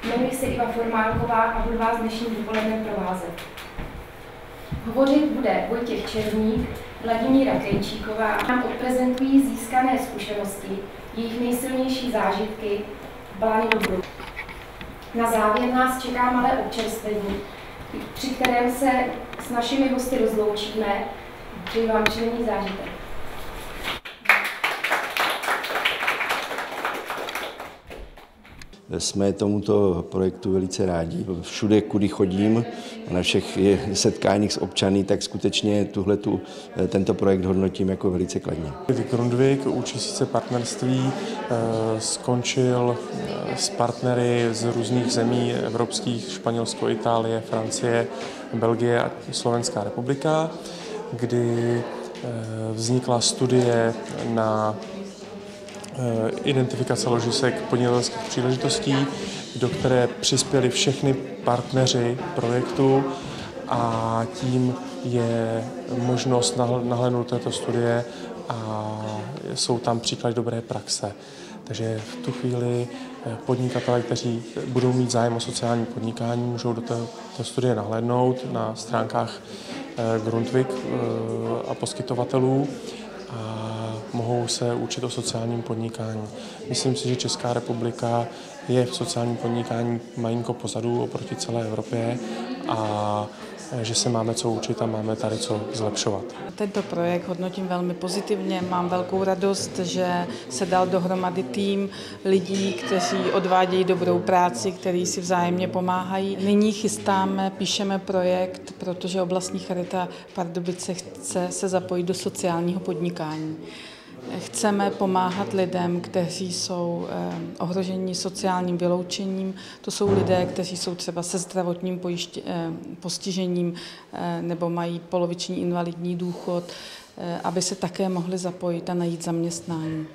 Jmenuji se Iva Formálková a budu vás dnešním dopolednem provázet. Hovořit bude Vojtěch Černík, Vladimíra Krejčíková. Nám odprezentují získané zkušenosti, jejich nejsilnější zážitky v Bláně Dobru. Na závěr nás čeká malé občerstvení, při kterém se s našimi hosty rozloučíme. Přeji vám příjemný zážitek. Jsme tomuto projektu velice rádi. Všude, kudy chodím, na všech setkáních s občany, tak skutečně tento projekt hodnotím jako velice kladně. Grundtvig, učící se partnerství, skončil s partnery z různých zemí evropských, Španělsko, Itálie, Francie, Belgie a Slovenská republika, kdy vznikla studie na identifikace ložisek podnikatelských příležitostí, do které přispěli všechny partneři projektu, a tím je možnost nahlédnout do této studie a jsou tam příklady dobré praxe. Takže v tu chvíli podnikatelé, kteří budou mít zájem o sociální podnikání, můžou do té studie nahlédnout na stránkách Grundtvig a poskytovatelů a mohou se učit o sociálním podnikání. Myslím si, že Česká republika je v sociálním podnikání malinko pozadu oproti celé Evropě a že se máme co učit a máme tady co zlepšovat. Tento projekt hodnotím velmi pozitivně, mám velkou radost, že se dal dohromady tým lidí, kteří odvádějí dobrou práci, kteří si vzájemně pomáhají. Nyní píšeme projekt, protože oblastní charita Pardubice chce se zapojit do sociálního podnikání. Chceme pomáhat lidem, kteří jsou ohroženi sociálním vyloučením. To jsou lidé, kteří jsou třeba se zdravotním postižením nebo mají poloviční invalidní důchod, aby se také mohli zapojit a najít zaměstnání.